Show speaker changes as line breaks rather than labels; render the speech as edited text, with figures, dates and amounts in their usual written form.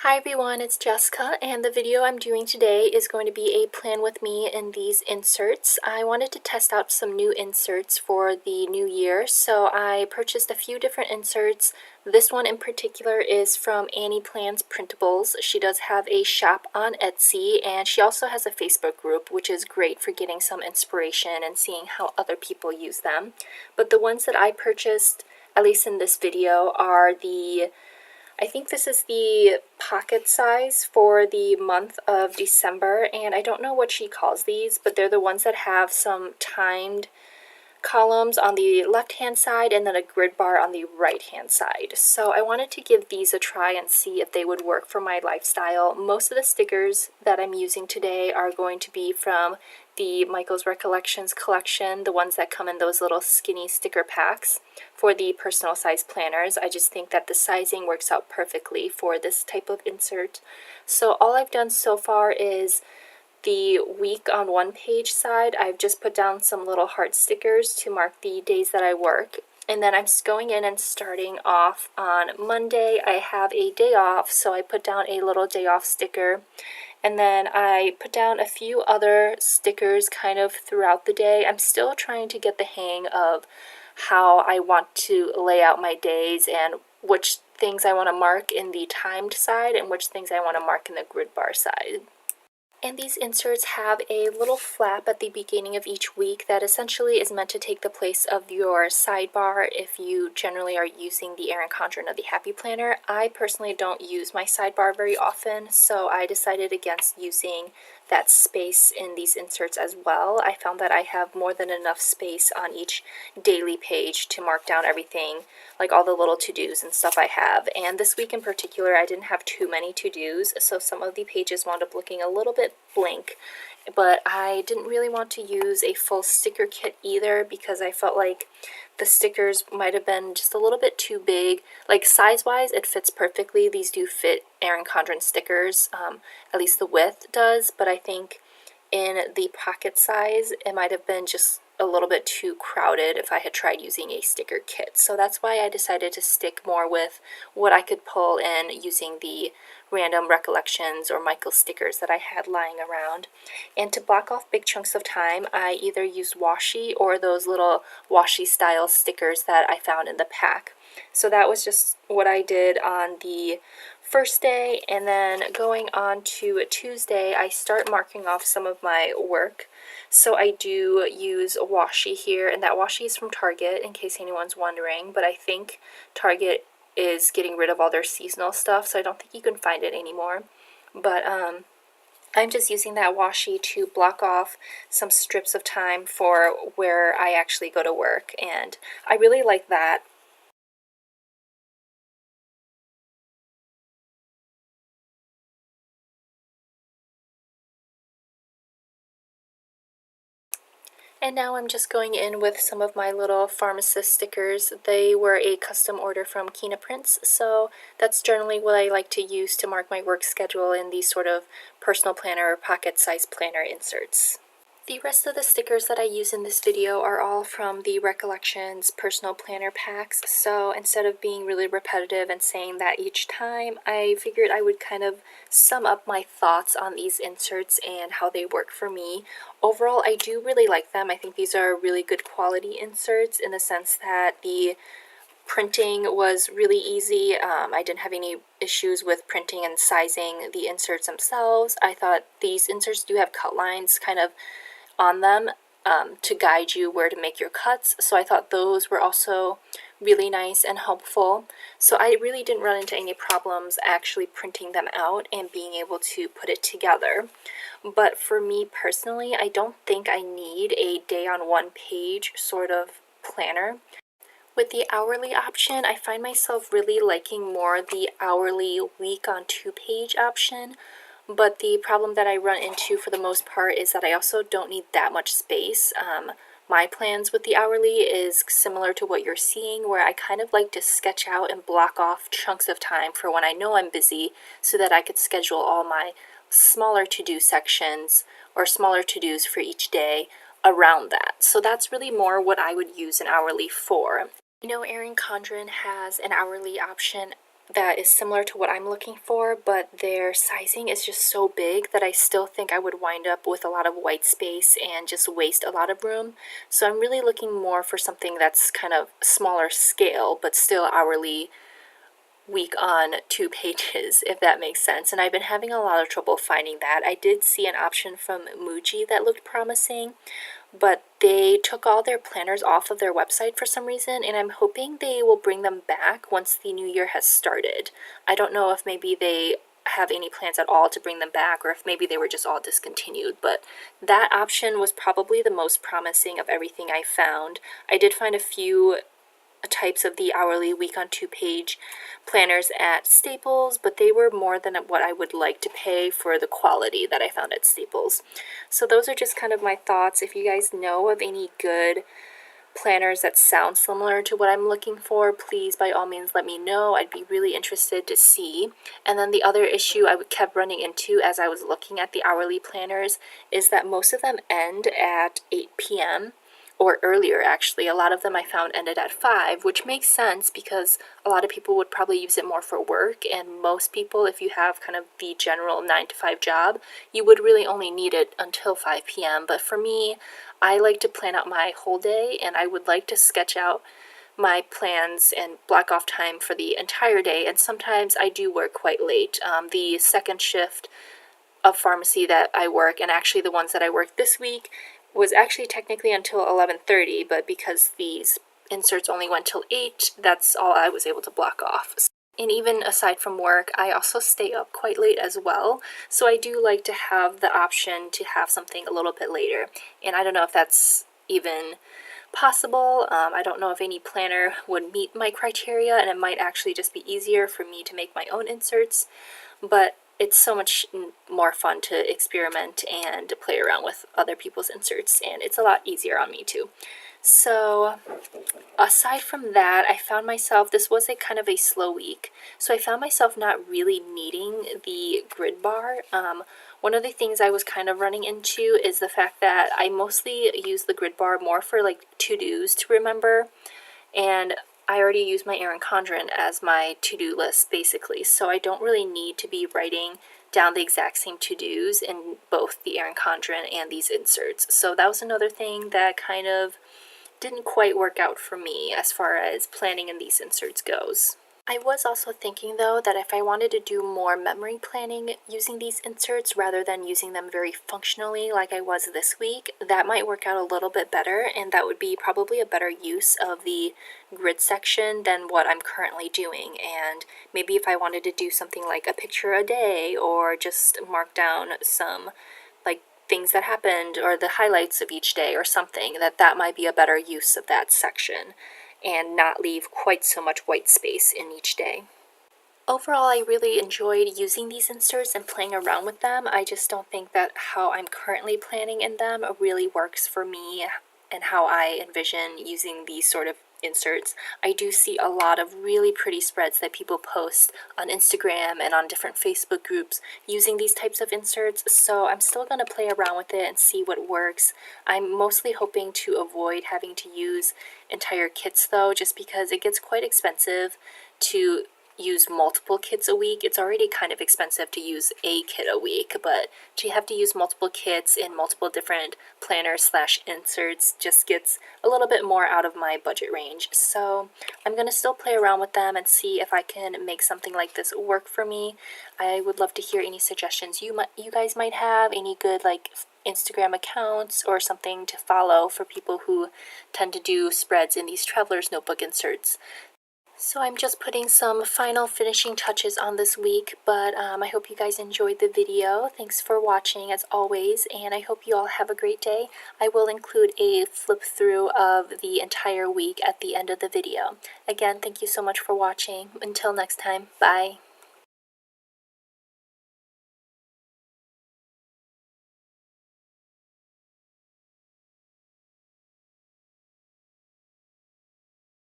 Hi everyone, it's Jessica, and the video I'm doing today is going to be a plan with me in these inserts. I wanted to test out some new inserts for the new year, so I purchased a few different inserts. This one in particular is from Annie Plans Printables. She does have a shop on Etsy, and she also has a Facebook group, which is great for getting some inspiration and seeing how other people use them. But the ones that I purchased, at least in this video, are I think this is the pocket size for the month of December, and I don't know what she calls these, but they're the ones that have some timed columns on the left-hand side and then a grid bar on the right-hand side. So I wanted to give these a try and see if they would work for my lifestyle. Most of the stickers that I'm using today are going to be from the Michael's Recollections collection, the ones that come in those little skinny sticker packs for the personal size planners. I just think that the sizing works out perfectly for this type of insert. So all I've done so far is the week on one page side, I've just put down some little heart stickers to mark the days that I work. And then I'm going in and starting off on Monday. I have a day off, so I put down a little day off sticker. And then I put down a few other stickers kind of throughout the day. I'm still trying to get the hang of how I want to lay out my days and which things I want to mark in the timed side and which things I want to mark in the grid bar side. And these inserts have a little flap at the beginning of each week that essentially is meant to take the place of your sidebar if you generally are using the Erin Condren of the Happy Planner. I personally don't use my sidebar very often, so I decided against using that space in these inserts as well. I found that I have more than enough space on each daily page to mark down everything, like all the little to-dos and stuff I have. And this week in particular, I didn't have too many to-dos, so some of the pages wound up looking a little bit blank. But I didn't really want to use a full sticker kit either because I felt like the stickers might have been just a little bit too big. Like size-wise, it fits perfectly. These do fit Erin Condren stickers, at least the width does, but I think in the pocket size, it might have been just a little bit too crowded if I had tried using a sticker kit. So that's why I decided to stick more with what I could pull in using the random Recollections or Michael stickers that I had lying around. And to block off big chunks of time, I either used washi or those little washi style stickers that I found in the pack. So that was just what I did on the first day, and then going on to a Tuesday, I start marking off some of my work. So I do use a washi here, and that washi is from Target, in case anyone's wondering, but I think Target is getting rid of all their seasonal stuff, so I don't think you can find it anymore. But I'm just using that washi to block off some strips of time for where I actually go to work, and I really like that. And now I'm just going in with some of my little pharmacist stickers. They were a custom order from Kina Prints, so that's generally what I like to use to mark my work schedule in these sort of personal planner or pocket-sized planner inserts. The rest of the stickers that I use in this video are all from the Recollections personal planner packs, so instead of being really repetitive and saying that each time, I figured I would kind of sum up my thoughts on these inserts and how they work for me. Overall, I do really like them. I think these are really good quality inserts in the sense that the printing was really easy. I didn't have any issues with printing and sizing the inserts themselves. I thought these inserts do have cut lines kind of on them to guide you where to make your cuts, so I thought those were also really nice and helpful. So I really didn't run into any problems actually printing them out and being able to put it together. But for me personally, I don't think I need a day on one page sort of planner. With the hourly option, I find myself really liking more the hourly week on two page option. But the problem that I run into for the most part is that I also don't need that much space. My plans with the hourly is similar to what you're seeing, where I kind of like to sketch out and block off chunks of time for when I know I'm busy so that I could schedule all my smaller to-do sections or smaller to-dos for each day around that. So that's really more what I would use an hourly for. I know Erin Condren has an hourly option that is similar to what I'm looking for, but their sizing is just so big that I still think I would wind up with a lot of white space and just waste a lot of room. So I'm really looking more for something that's kind of smaller scale, but still hourly, week on 2 pages, if that makes sense. And I've been having a lot of trouble finding that. I did see an option from Muji that looked promising, but they took all their planners off of their website for some reason, and I'm hoping they will bring them back once the new year has started. I don't know if maybe they have any plans at all to bring them back, or if maybe they were just all discontinued, but that option was probably the most promising of everything I found. I did find a few types of the hourly week on 2 page planners at Staples, but they were more than what I would like to pay for the quality that I found at Staples. So those are just kind of my thoughts. If you guys know of any good planners that sound similar to what I'm looking for, please by all means let me know. I'd be really interested to see. And then the other issue I kept running into as I was looking at the hourly planners is that most of them end at 8 p.m. or earlier. Actually, a lot of them I found ended at 5, which makes sense because a lot of people would probably use it more for work, and most people, if you have kind of the general 9 to 5 job, you would really only need it until 5 p.m. But for me, I like to plan out my whole day, and I would like to sketch out my plans and block off time for the entire day, and sometimes I do work quite late. The second shift of pharmacy that I work, and actually the ones that I worked this week, was actually technically until 11:30, but because these inserts only went till 8, that's all I was able to block off. And even aside from work, I also stay up quite late as well, so I do like to have the option to have something a little bit later. And I don't know if that's even possible. I don't know if any planner would meet my criteria, and it might actually just be easier for me to make my own inserts, but it's so much more fun to experiment and play around with other people's inserts, and it's a lot easier on me too. So aside from that, I found myself, this was a kind of a slow week, so I found myself not really needing the grid bar. One of the things I was kind of running into is the fact that I mostly use the grid bar more for like to-dos to remember, and I already use my Erin Condren as my to-do list basically, so I don't really need to be writing down the exact same to-dos in both the Erin Condren and these inserts. So that was another thing that kind of didn't quite work out for me as far as planning in these inserts goes. I was also thinking though that if I wanted to do more memory planning using these inserts rather than using them very functionally like I was this week, that might work out a little bit better, and that would be probably a better use of the grid section than what I'm currently doing. And maybe if I wanted to do something like a picture a day, or just mark down some like things that happened or the highlights of each day or something, that might be a better use of that section and not leave quite so much white space in each day. Overall, I really enjoyed using these inserts and playing around with them. I just don't think that how I'm currently planning in them really works for me and how I envision using these sort of inserts. I do see a lot of really pretty spreads that people post on Instagram and on different Facebook groups using these types of inserts, so I'm still going to play around with it and see what works. I'm mostly hoping to avoid having to use entire kits though, just because it gets quite expensive to use multiple kits a week. It's already kind of expensive to use a kit a week, but to have to use multiple kits in multiple different planners slash inserts just gets a little bit more out of my budget range. So I'm going to still play around with them and see if I can make something like this work for me. I would love to hear any suggestions you guys might have, any good like Instagram accounts or something to follow for people who tend to do spreads in these traveler's notebook inserts. So I'm just putting some final finishing touches on this week, but I hope you guys enjoyed the video. Thanks for watching as always, and I hope you all have a great day. I will include a flip through of the entire week at the end of the video. Again, thank you so much for watching. Until next time, bye.